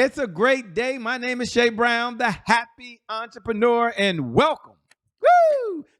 It's a great day. My name is Shay Brown, the happy entrepreneur, and welcome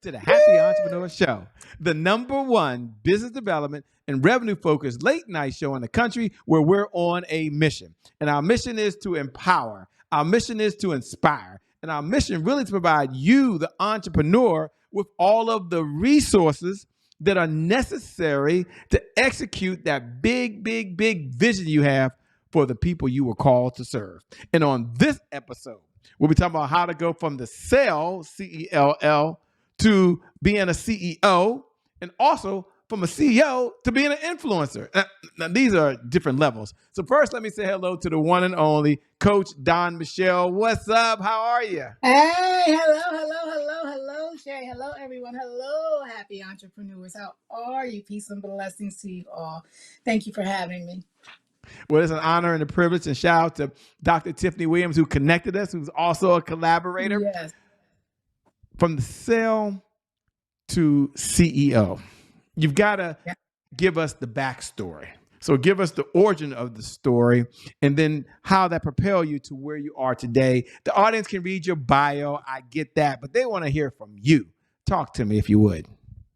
to the Happy Entrepreneur Show, the #1 business development and revenue focused late night show in the country where we're on a mission. And our mission is to empower, our mission is to inspire, and our mission really to provide you, the entrepreneur, with all of the resources that are necessary to execute that big vision you have for the people you were called to serve. And on this episode, we'll be talking about how to go from the cell, C-E-L-L, to being a CEO, and also from a CEO to being an influencer. Now, these are different levels. So first, let me say hello to the one and only Coach Dawn Michelle. What's up? How are you? Hey, hello, Shay. Hello, everyone. Hello, happy entrepreneurs. How are you? Peace and blessings to you all. Thank you for having me. Well, it's an honor and a privilege, and shout out to Dr. Tiffany Williams, who connected us, who's also a collaborator. Yes. From the cell to CEO, you've got to give us the backstory. So give us the origin of the story and then how that propelled you to where you are today. The audience can read your bio. I get that, but they want to hear from you. Talk to me if you would.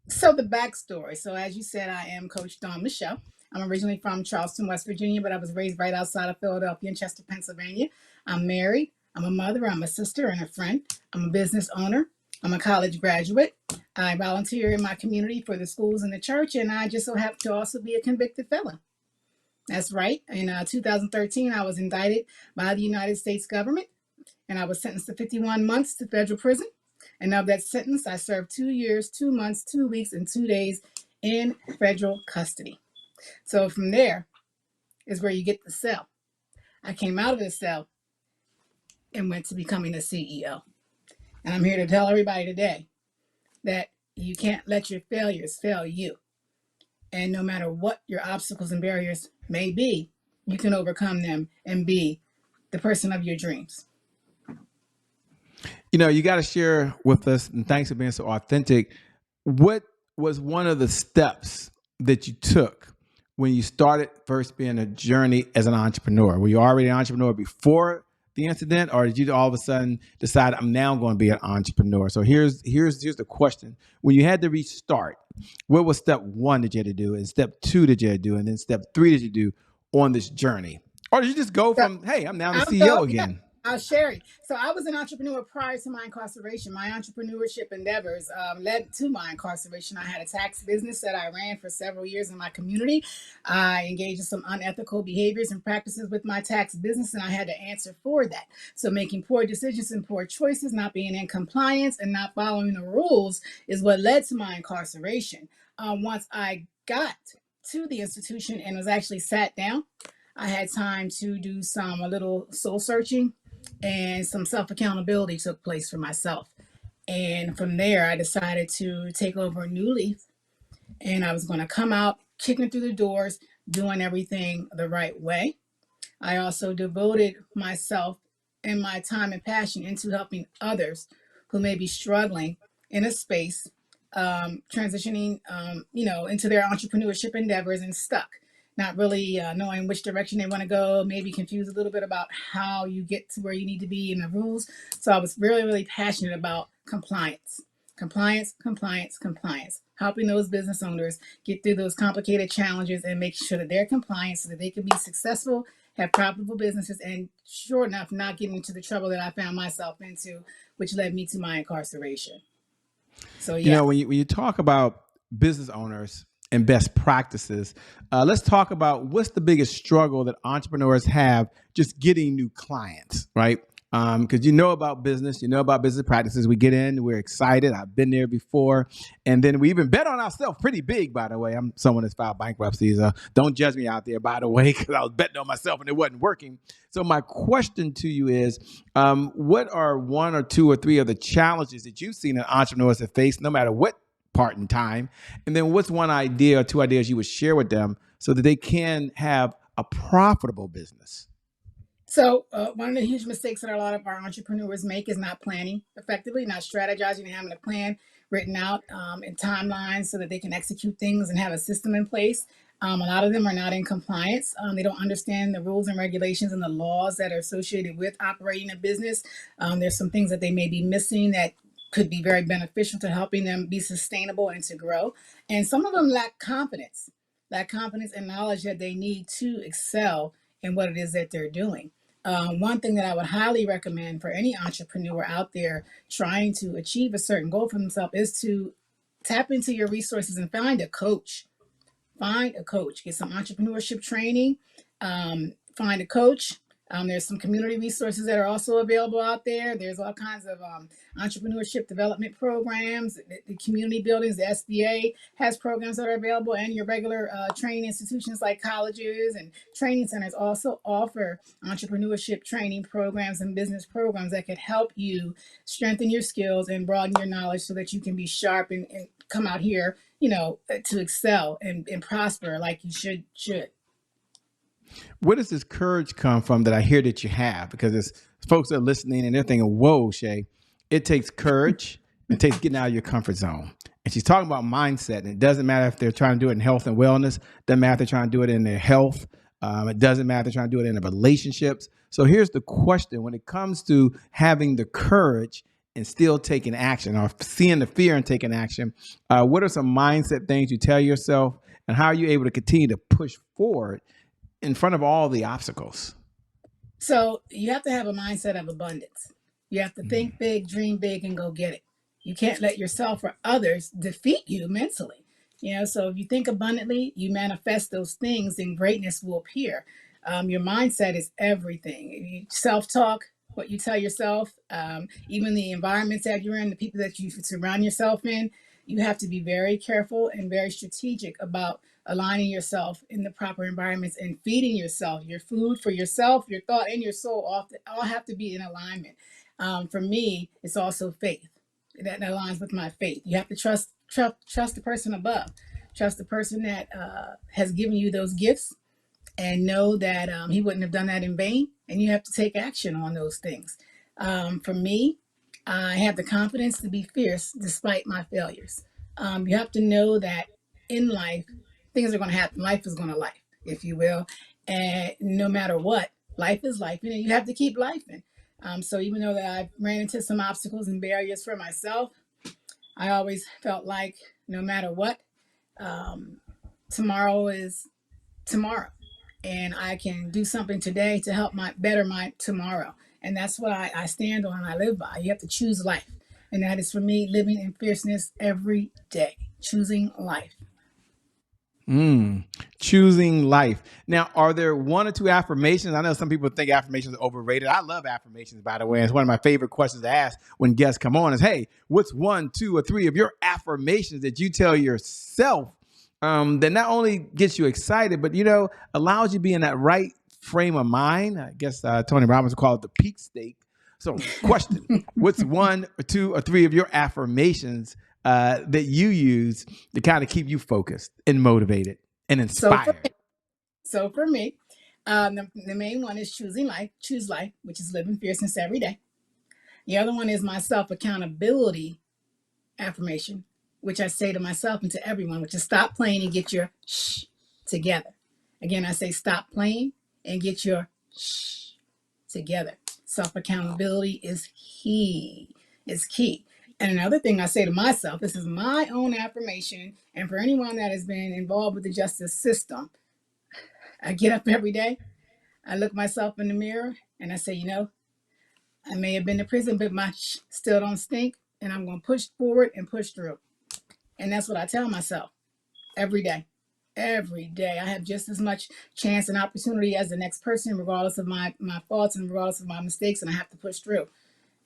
So the backstory. So as you said, I am Coach Dawn Michelle. I'm originally from Charleston, West Virginia, but I was raised right outside of Philadelphia in Chester, Pennsylvania. I'm married. I'm a mother. I'm a sister and a friend. I'm a business owner. I'm a college graduate. I volunteer in my community for the schools and the church, and I just so happen to also be a convicted felon. That's right. In 2013, I was indicted by the United States government, and I was sentenced to 51 months to federal prison. And of that sentence, I served 2 years, 2 months, 2 weeks, and 2 days in federal custody. So from there is where you get the cell. I came out of the cell and went to becoming a CEO. And I'm here to tell everybody today that you can't let your failures fail you. And no matter what your obstacles and barriers may be, you can overcome them and be the person of your dreams. You know, you got to share with us, and thanks for being so authentic. What was one of the steps that you took when you started first being a journey as an entrepreneur? Were you already an entrepreneur before the incident, or did you all of a sudden decide I'm now going to be an entrepreneur? So here's the question. When you had to restart, what was step 1 that you had to do, and step 2 that you had to do, and then step 3 that you do on this journey? Or did you just go from, hey, I'm now the CEO again? I'll share it. So I was an entrepreneur prior to my incarceration. My entrepreneurship endeavors led to my incarceration. I had a tax business that I ran for several years in my community. I engaged in some unethical behaviors and practices with my tax business, and I had to answer for that. So making poor decisions and poor choices, not being in compliance and not following the rules is what led to my incarceration. Once I got to the institution and was actually sat down, I had time to do a little soul searching, and some self-accountability took place for myself. And from there, I decided to take over a new leaf, and I was going to come out kicking through the doors, doing everything the right way. I also devoted myself and my time and passion into helping others who may be struggling in a space, transitioning, into their entrepreneurship endeavors and stuck, not really knowing which direction they want to go, maybe confused a little bit about how you get to where you need to be in the rules. So I was really passionate about compliance, helping those business owners get through those complicated challenges and make sure that they're compliant so that they can be successful, have profitable businesses, and sure enough, not get into the trouble that I found myself into, which led me to my incarceration. So, yeah. You know, when you talk about business owners and best practices, let's talk about what's the biggest struggle that entrepreneurs have just getting new clients, right? Because you know about business practices. We get in, we're excited. I've been there before. And then we even bet on ourselves pretty big, by the way. I'm someone that's filed bankruptcy. So don't judge me out there, by the way, because I was betting on myself and it wasn't working. So my question to you is, what are 1 or 2 or 3 of the challenges that you've seen that entrepreneurs have faced, no matter what part in time? And then what's 1 idea or 2 ideas you would share with them so that they can have a profitable business? So one of the huge mistakes that a lot of our entrepreneurs make is not planning effectively, not strategizing and having a plan written out in timelines so that they can execute things and have a system in place. A lot of them are not in compliance. They don't understand the rules and regulations and the laws that are associated with operating a business. There's some things that they may be missing that could be very beneficial to helping them be sustainable and to grow. And some of them lack confidence and knowledge that they need to excel in what it is that they're doing. One thing that I would highly recommend for any entrepreneur out there trying to achieve a certain goal for themselves is to tap into your resources and find a coach. Find a coach, get some entrepreneurship training, find a coach. There's some community resources that are also available out there. There's all kinds of entrepreneurship development programs, the community buildings, the SBA has programs that are available, and your regular training institutions like colleges and training centers also offer entrepreneurship training programs and business programs that could help you strengthen your skills and broaden your knowledge so that you can be sharp and come out here, to excel and prosper like you should. Where does this courage come from that I hear that you have? Because it's folks that are listening and they're thinking, whoa, Shay, it takes courage. It takes getting out of your comfort zone. And she's talking about mindset. And it doesn't matter if they're trying to do it in health and wellness. It doesn't matter if they're trying to do it in their health. It doesn't matter if they're trying to do it in their relationships. So here's the question. When it comes to having the courage and still taking action or seeing the fear and taking action, what are some mindset things you tell yourself? And how are you able to continue to push forward in front of all the obstacles? So you have to have a mindset of abundance. You have to think big, dream big, and go get it. You can't let yourself or others defeat you mentally. So if you think abundantly, you manifest those things, and greatness will appear. Your mindset is everything. Self-talk, what you tell yourself, even the environments that you're in, the people that you surround yourself in, you have to be very careful and very strategic about aligning yourself in the proper environments and feeding yourself. Your food for yourself, your thought, and your soul all have to be in alignment. For me, it's also faith. That aligns with my faith. You have to trust the person above. Trust the person that has given you those gifts, and know that he wouldn't have done that in vain. And you have to take action on those things. For me, I have the confidence to be fierce despite my failures. You have to know that in life, things are going to happen. Life is going to life, if you will. And no matter what, life is life. You have to keep lifing. So even though that I've ran into some obstacles and barriers for myself, I always felt like no matter what, tomorrow is tomorrow. And I can do something today to help better my tomorrow. And that's what I stand on and I live by. You have to choose life. And that is for me, living in fierceness every day, choosing life. Choosing life. Now, are there one or two affirmations? I know some people think affirmations are overrated. I love affirmations, by the way. It's one of my favorite questions to ask when guests come on is, hey, what's 1, 2, or 3 of your affirmations that you tell yourself that not only gets you excited, but, allows you to be in that right frame of mind? I guess Tony Robbins would call it the peak state. So question, what's 1 or 2 or 3 of your affirmations that you use to kind of keep you focused and motivated and inspired? So for me, the main one is choosing life, choose life, which is living fierceness every day. The other one is my self-accountability affirmation, which I say to myself and to everyone, which is stop playing and get your shh together. Again, I say stop playing and get your shh together. Self-accountability is key. It's key. And another thing I say to myself, this is my own affirmation, and for anyone that has been involved with the justice system, I get up every day, I look myself in the mirror, and I say, I may have been to prison, but my still don't stink, and I'm going to push forward and push through. And that's what I tell myself every day. Every day. I have just as much chance and opportunity as the next person, regardless of my faults and regardless of my mistakes, and I have to push through.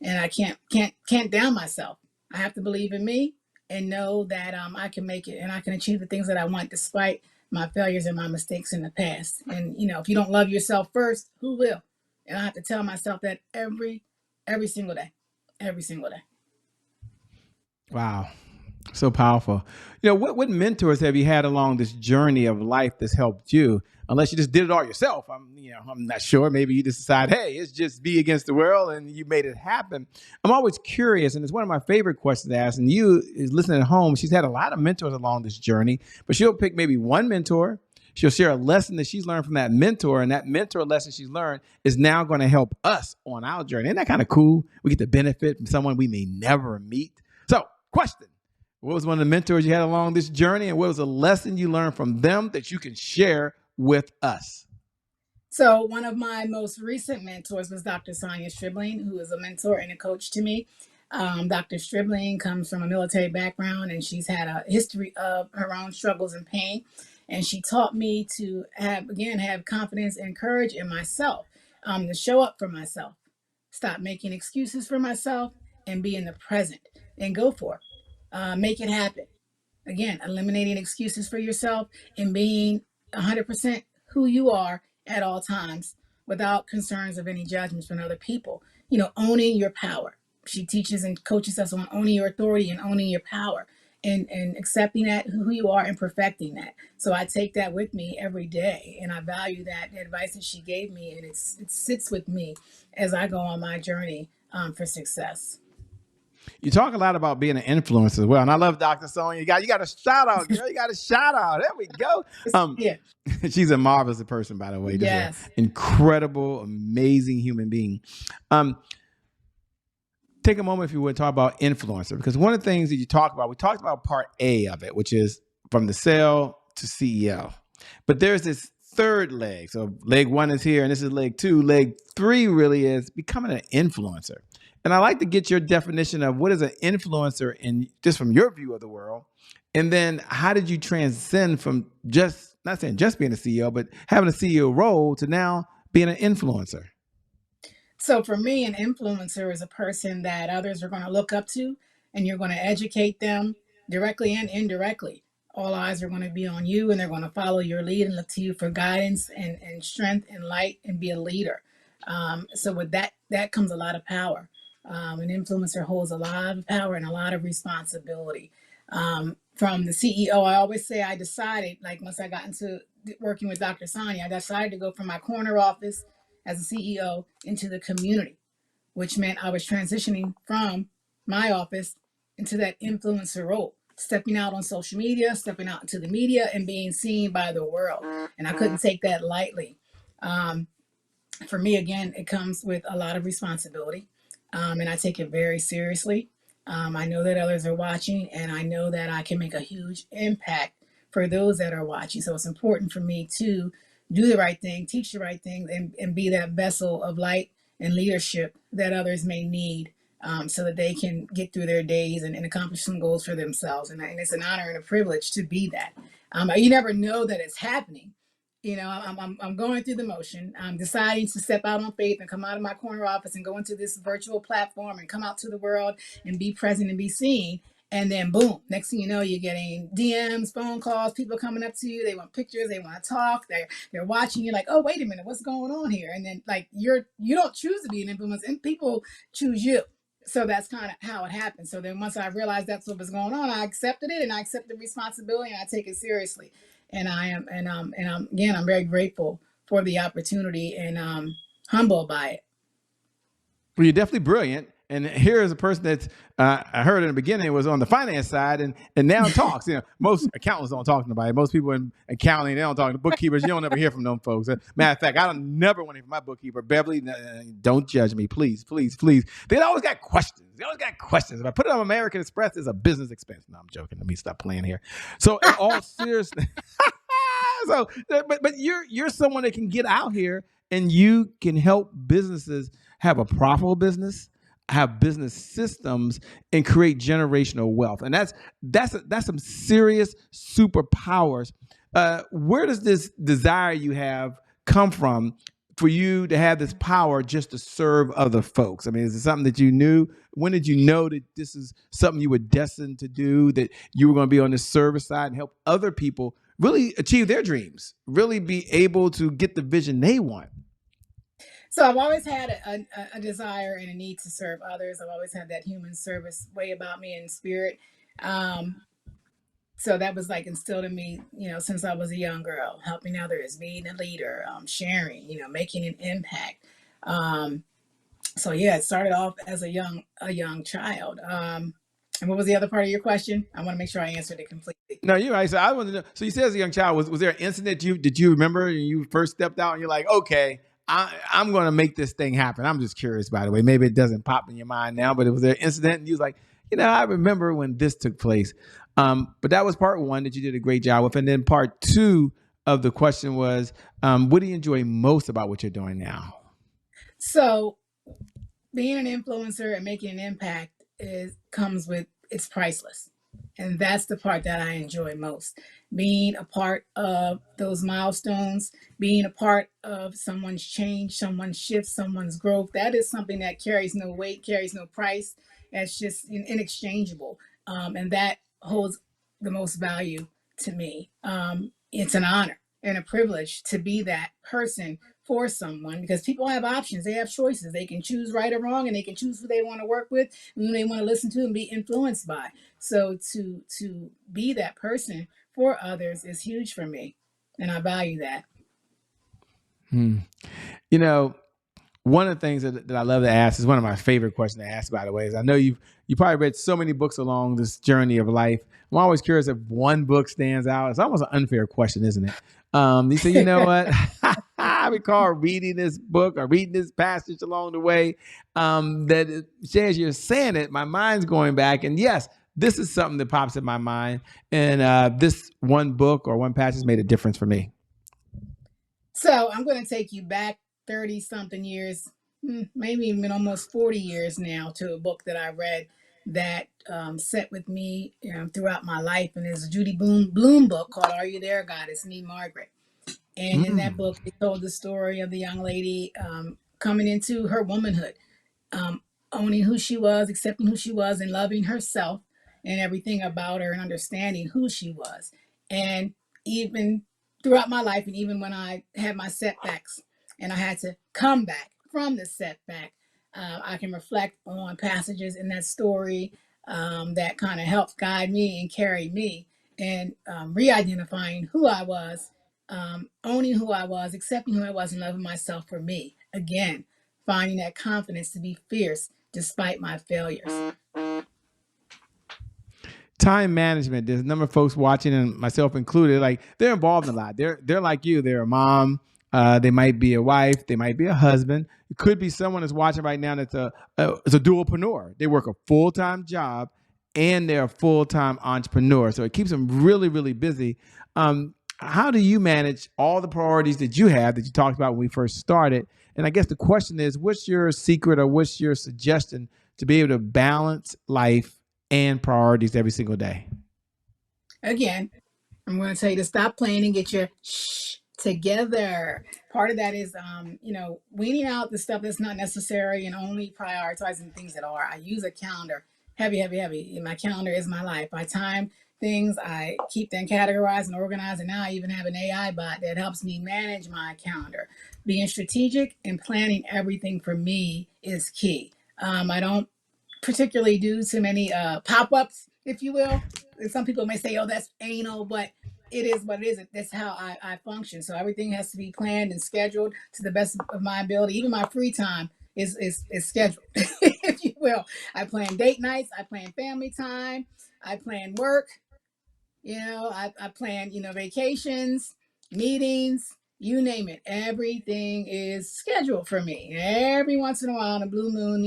And I can't down myself. I have to believe in me and know that I can make it and I can achieve the things that I want despite my failures and my mistakes in the past. And if you don't love yourself first, who will? And I have to tell myself that every single day, every single day. Wow. So powerful. What mentors have you had along this journey of life that's helped you? Unless you just did it all yourself. I'm not sure. Maybe you just decide, hey, it's just be against the world and you made it happen. I'm always curious, and it's one of my favorite questions to ask. And you is listening at home. She's had a lot of mentors along this journey, but she'll pick maybe one mentor. she'll share a lesson that she's learned from that mentor, and that mentor lesson she's learned is now going to help us on our journey. Isn't that kind of cool? We get to benefit from someone we may never meet. So, question. What was one of the mentors you had along this journey, and what was a lesson you learned from them that you can share with us? So one of my most recent mentors was Dr. Sonia Stribling, who is a mentor and a coach to me. Dr. Stribling comes from a military background, and she's had a history of her own struggles and pain. And she taught me to have confidence and courage in myself, to show up for myself, stop making excuses for myself, and be in the present and go for it. Make it happen. Again, eliminating excuses for yourself and being 100% who you are at all times without concerns of any judgments from other people. Owning your power. She teaches and coaches us on owning your authority and owning your power, and accepting that who you are and perfecting that. So I take that with me every day, and I value that advice that she gave me, and it sits with me as I go on my journey for success. You talk a lot about being an influencer as well, and I love Dr. Sonia. You got a shout out, girl. You got a shout out. There we go. Yeah. She's a marvelous person, by the way. Just Yes. an incredible, amazing human being. Take a moment, if you would, talk about influencer, because one of the things that you talk about, we talked about part A of it, which is from the sale to CEO. But there's this third leg. So leg 1 is here, and this is leg 2. Leg 3 really is becoming an influencer. And I like to get your definition of what is an influencer in just from your view of the world. And then how did you transcend from just, not saying just being a CEO, but having a CEO role to now being an influencer? So for me, an influencer is a person that others are going to look up to, and you're going to educate them directly and indirectly. All eyes are going to be on you, and they're going to follow your lead and look to you for guidance and strength and light, and be a leader. So with that comes a lot of power. An influencer holds a lot of power and a lot of responsibility. From the CEO, I always say I decided, like once I got into working with Dr. Sonia, I decided to go from my corner office as a CEO into the community, which meant I was transitioning from my office into that influencer role, stepping out on social media, stepping out into the media, and being seen by the world. And I couldn't take that lightly. For me, again, it comes with a lot of responsibility. And I take it very seriously. I know that others are watching, and I know that I can make a huge impact for those that are watching. So it's important for me to do the right thing, teach the right thing, and be that vessel of light and leadership that others may need, so that they can get through their days and accomplish some goals for themselves. And it's an honor and a privilege to be that. You never know that it's happening. I'm going through the motion. I'm deciding to step out on faith and come out of my corner office and go into this virtual platform and come out to the world and be present and be seen. And then boom, next thing you know, you're getting DMs, phone calls, people coming up to you. They want pictures, they want to talk, they're watching. You're like, oh, wait a minute, what's going on here? And then like you don't choose to be an influencer, and people choose you. So that's kind of how it happened. So then once I realized that's what was going on, I accepted it, and I accept the responsibility, and I take it seriously. And I'm very grateful for the opportunity, and humbled by it. Well, you're definitely brilliant. And here is a person that's I heard in the beginning was on the finance side and now talks. Most accountants don't talk to nobody. Most people in accounting, they don't talk to bookkeepers. You don't ever hear from them folks. Matter of fact, I don't never want to hear from my bookkeeper. Beverly, don't judge me, please, please, please. They always got questions. If I put it on American Express, it's a business expense. No, I'm joking. Let me stop playing here. So in all seriousness, but you're someone that can get out here and you can help businesses have a profitable business, have business systems, and create generational wealth. And that's some serious superpowers. Where does this desire you have come from for you to have this power just to serve other folks? I mean, is it something that you knew? When did you know that this is something you were destined to do, that you were going to be on the service side and help other people really achieve their dreams, really be able to get the vision they want? So I've always had a desire and a need to serve others. I've always had that human service way about me in spirit. So that was like instilled in me, since I was a young girl, helping others, being a leader, sharing, making an impact. So yeah, it started off as a young child. And what was the other part of your question? I want to make sure I answered it completely. No, you're right. So I want to know. So you said as a young child, was there an incident you did you remember when you first stepped out and you're like, okay, I'm going to make this thing happen. I'm just curious, by the way. Maybe it doesn't pop in your mind now, but was there an incident and you was like, I remember when this took place. But that was part one that you did a great job with, and then part two of the question was, what do you enjoy most about what you're doing now? So being an influencer and making an impact comes with, it's priceless. And that's the part that I enjoy most. Being a part of those milestones, being a part of someone's change, someone's shift, someone's growth, that is something that carries no weight, carries no price. That's just inexchangeable. And that holds the most value to me. It's an honor and a privilege to be that person for someone, because people have options, they have choices, they can choose right or wrong, and they can choose who they want to work with, who they want to listen to and be influenced by. So to be that person for others is huge for me, and I value that. You know, one of the things that I love to ask is one of my favorite questions to ask, by the way, is I know you probably read so many books along this journey of life. I'm always curious if one book stands out. It's almost an unfair question, isn't it? You say, you know what? I recall reading this book or reading this passage along the way that as you're saying it, my mind's going back. And yes, this is something that pops in my mind. And this one book or one passage made a difference for me. So I'm going to take you back 30 something years, maybe even almost 40 years now, to a book that I read that sat with me throughout my life. And it's a Judy Bloom book called Are You There, God? It's Me, Margaret. And in that book, it told the story of the young lady coming into her womanhood, owning who she was, accepting who she was, and loving herself and everything about her and understanding who she was. And even throughout my life, and even when I had my setbacks and I had to come back from the setback, I can reflect on passages in that story that kind of helped guide me and carry me, and re-identifying who I was, owning who I was, accepting who I was, and loving myself for me. Again, finding that confidence to be fierce despite my failures. Time management. There's a number of folks watching, and myself included, like they're involved in a lot. They're like you. They're a mom. They might be a wife. They might be a husband. It could be someone that's watching right now that's a dualpreneur. They work a full-time job and they're a full-time entrepreneur. So it keeps them really, really busy. How do you manage all the priorities that you have that you talked about when we first started? And I guess the question is, what's your secret or what's your suggestion to be able to balance life and priorities every single day? Again, I'm going to tell you to stop playing and get your shh together. Part of that is, weaning out the stuff that's not necessary and only prioritizing things that are. I use a calendar, heavy. My calendar is my life. I time things, I keep them categorized and organized, and now I even have an AI bot that helps me manage my calendar. Being strategic and planning everything for me is key. I don't particularly do too many pop-ups, if you will. And some people may say, oh, that's anal, but it is what it is. That's how I function. So everything has to be planned and scheduled to the best of my ability. Even my free time is scheduled, if you will. I plan date nights, I plan family time, I plan work, I plan, vacations, meetings, you name it. Everything is scheduled for me. Every once in a while, on a blue moon,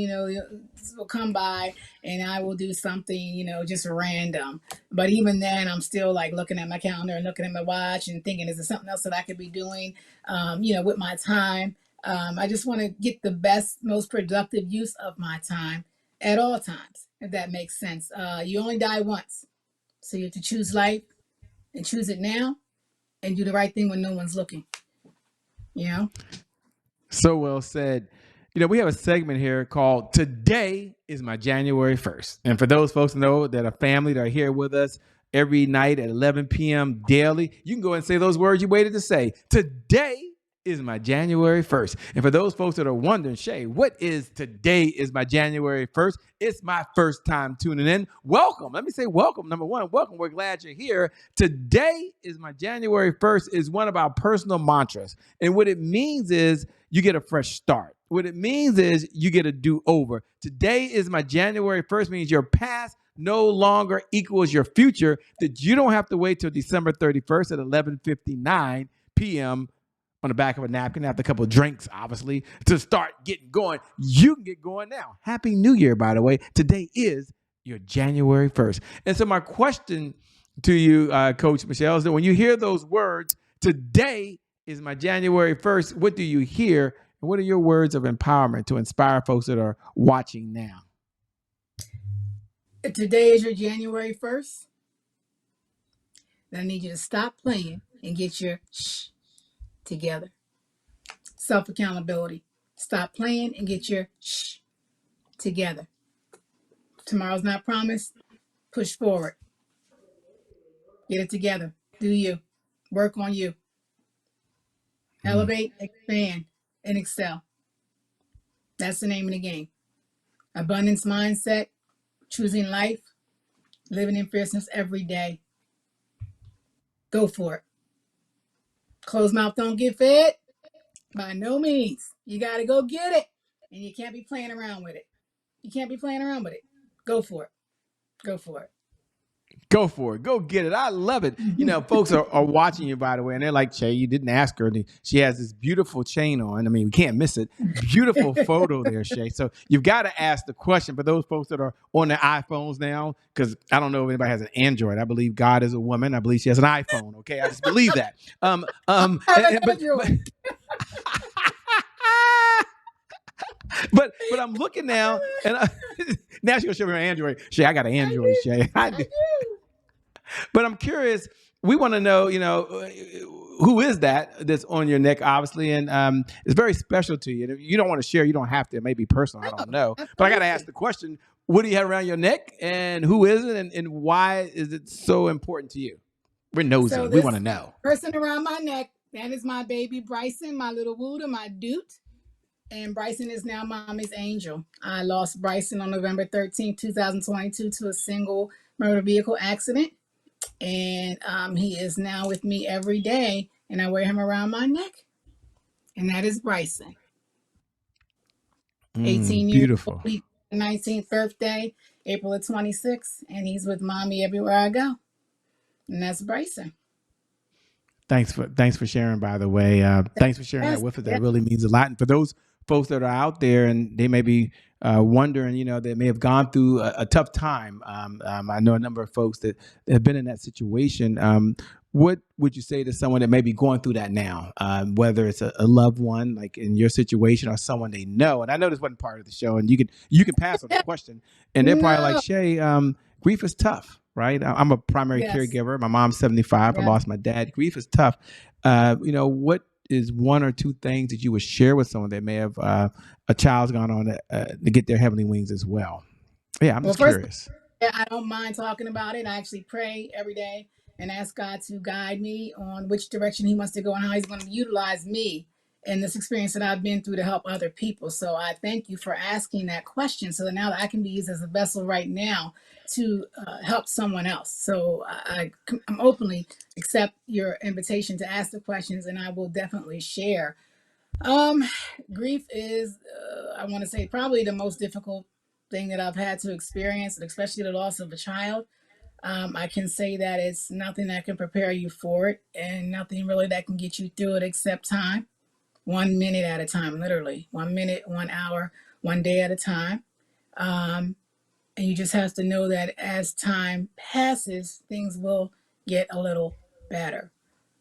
this will come by and I will do something, just random. But even then, I'm still like looking at my calendar and looking at my watch and thinking, is there something else that I could be doing, with my time? I just want to get the best, most productive use of my time at all times, if that makes sense. You only die once. So you have to choose life and choose it now and do the right thing when no one's looking. So well said. We have a segment here called Today is My January 1st. And for those folks who know that are family that are here with us every night at 11 p.m. daily, you can go and say those words you waited to say. Today is my January 1st. And for those folks that are wondering, Shay, what is today is my January 1st? It's my first time tuning in. Welcome. Let me say welcome. Number one, welcome. We're glad you're here. Today is my January 1st is one of our personal mantras. And what it means is you get a fresh start. What it means is you get a do-over. Today is my January 1st means your past no longer equals your future, that you don't have to wait till December 31st at 11:59 p.m. on the back of a napkin after a couple of drinks, obviously, to start getting going. You can get going now. Happy New Year, by the way. Today is your January 1st. And so my question to you, Coach Michelle, is that when you hear those words, today is my January 1st, what do you hear? And what are your words of empowerment to inspire folks that are watching now? Today is your January 1st. Then I need you to stop playing and get your shh together. Self-accountability. Stop playing and get your shh together. Tomorrow's not promised. Push forward. Get it together. Do you. Work on you. Elevate, expand, and excel. That's the name of the game. Abundance mindset, choosing life, living in fierceness every day. Go for it. Closed mouth don't get fed. By no means. You got to go get it. And you can't be playing around with it. You can't be playing around with it. Go for it. Go for it. Go for it. Go get it. I love it. You know, folks are watching you, by the way, and they're like, Shay, you didn't ask her. She has this beautiful chain on. I mean, we can't miss it. Beautiful photo there, Shay. So you've got to ask the question for those folks that are on their iPhones now, because I don't know if anybody has an Android. I believe God is a woman. I believe she has an iPhone. Okay, I just believe that. But I'm looking now, and now she's gonna show me her Android. Shay, I got an Android, Shay. I do. But I'm curious. We want to know, who is that's on your neck, obviously, and it's very special to you. If you don't want to share, you don't have to. It may be personal. I don't know. But I got to ask the question: what do you have around your neck, and who is it, and why is it so important to you? We're nosy. So we want to know. Person around my neck, that is my baby Bryson, my little Wooda, my Doot. And Bryson is now mommy's angel. I lost Bryson on November 13th, 2022 to a single motor vehicle accident. And he is now with me every day, and I wear him around my neck. And that is Bryson. 18 years beautiful. Old, 19th birthday, April the 26th, and he's with mommy everywhere I go. And that's Bryson. Thanks for sharing, by the way. Thanks for sharing that with us. That really means a lot. And for those folks that are out there and they may be wondering, they may have gone through a tough time. I know a number of folks that have been in that situation. What would you say to someone that may be going through that now, whether it's a loved one, like in your situation, or someone they know? And I know this wasn't part of the show, and you can pass on the question, and they're probably like, Shay, grief is tough. Right. I'm a primary caregiver. My mom's 75. I lost my dad. Grief is tough. What is one or two things that you would share with someone that may have a child's gone on to get their heavenly wings as well? Yeah, I'm just curious. I don't mind talking about it. I actually pray every day and ask God to guide me on which direction he wants to go and how he's going to utilize me and this experience that I've been through to help other people. So I thank you for asking that question, so that now I can be used as a vessel right now to help someone else. So I'm openly accept your invitation to ask the questions, and I will definitely share. Grief is, I want to say, probably the most difficult thing that I've had to experience, especially the loss of a child. I can say that it's nothing that can prepare you for it, and nothing really that can get you through it except time. 1 minute at a time, literally 1 minute, 1 hour, 1 day at a time. And you just have to know that as time passes, things will get a little better.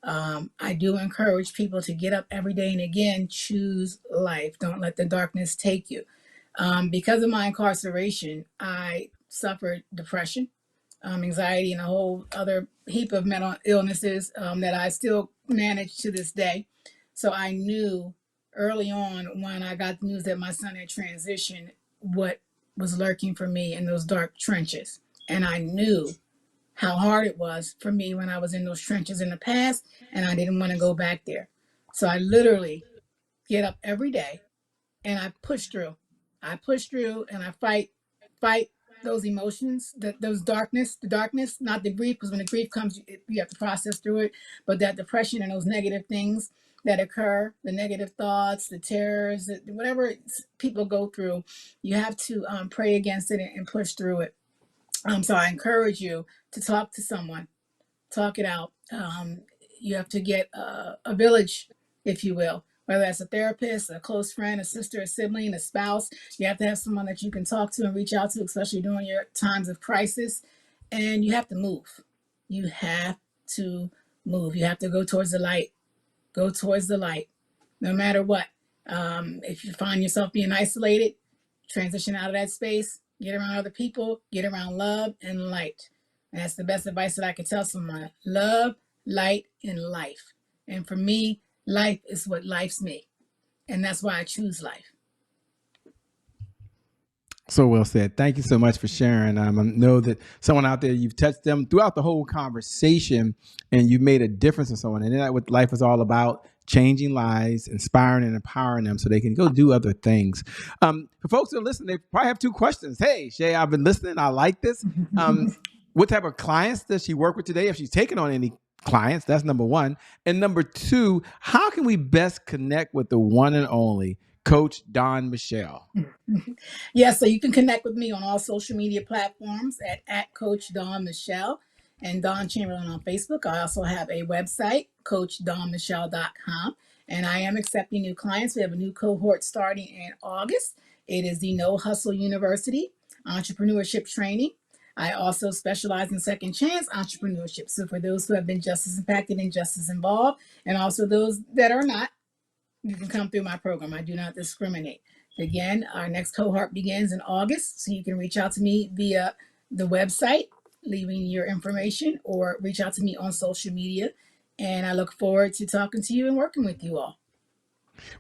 I do encourage people to get up every day and again, choose life. Don't let the darkness take you. Because of my incarceration, I suffered depression, anxiety, and a whole other heap of mental illnesses that I still manage to this day. So I knew early on when I got the news that my son had transitioned, what was lurking for me in those dark trenches. And I knew how hard it was for me when I was in those trenches in the past, and I didn't want to go back there. So I literally get up every day and I push through. I push through and I fight those emotions, the darkness, not the grief, because when the grief comes, you have to process through it, but that depression and those negative things that occur, the negative thoughts, the terrors, whatever people go through, you have to pray against it and push through it. So I encourage you to talk to someone, talk it out. You have to get a village, if you will, whether that's a therapist, a close friend, a sister, a sibling, a spouse. You have to have someone that you can talk to and reach out to, especially during your times of crisis. And you have to move. You have to move. You have to go towards the light. Go towards the light, no matter what. If you find yourself being isolated, transition out of that space, get around other people, get around love and light. And that's the best advice that I could tell someone. Love, light, and life. And for me, life is what life's me. And that's why I choose life. So well said. Thank you so much for sharing. I know that someone out there, you've touched them throughout the whole conversation and you've made a difference in someone. And that's what life is all about, changing lives, inspiring and empowering them so they can go do other things. For folks that are listening, they probably have two questions. Hey, Shay, I've been listening. I like this. What type of clients does she work with today? If she's taking on any clients, that's number one. And number two, how can we best connect with the one and only Coach Dawn Michelle? Yeah, so you can connect with me on all social media platforms at Coach Dawn Michelle and Dawn Chamberlain on Facebook. I also have a website, CoachDawnMichelle.com, and I am accepting new clients. We have a new cohort starting in August. It is the No Hustle University Entrepreneurship Training. I also specialize in second chance entrepreneurship. So for those who have been just as impacted and just as involved, and also those that are not, you can come through my program. I do not discriminate. Again, our next cohort begins in August, so you can reach out to me via the website, leaving your information, or reach out to me on social media. And I look forward to talking to you and working with you all.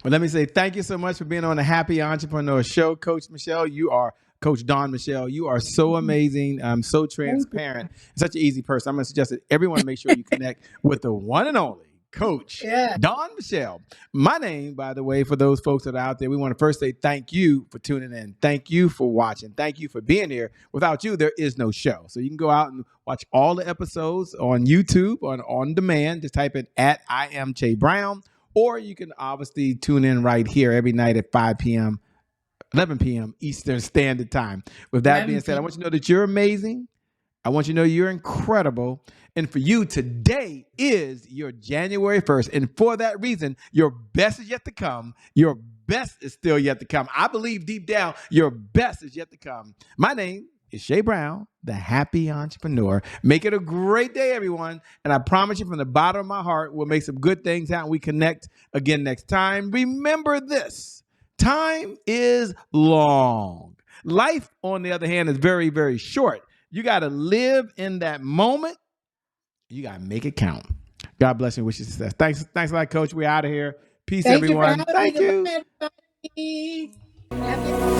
Well, let me say thank you so much for being on the Happy Entrepreneur Show, Coach Michelle. You are Coach Dawn Michelle. You are so amazing, so transparent, such an easy person. I'm going to suggest that everyone make sure you connect with the one and only Coach Dawn Michelle. My name, by the way, for those folks that are out there, we want to first say thank you for tuning in. Thank you for watching. Thank you for being here. Without you, there is no show. So you can go out and watch all the episodes on YouTube on demand. Just type in at I am Che Brown, or you can obviously tune in right here every night at 5 p.m., 11 p.m. Eastern Standard Time. With that being said, I want you to know that you're amazing. I want you to know you're incredible. And for you, today is your January 1st. And for that reason, your best is yet to come. Your best is still yet to come. I believe deep down, your best is yet to come. My name is Che Brown, the Happy Entrepreneur. Make it a great day, everyone. And I promise you from the bottom of my heart, we'll make some good things happen. We connect again next time. Remember this, time is long. Life, on the other hand, is very, very short. You got to live in that moment. You got to make it count. God bless you. Wish you success. Thanks a lot, Coach. We're out of here. Peace, everyone. Thank you. Everybody.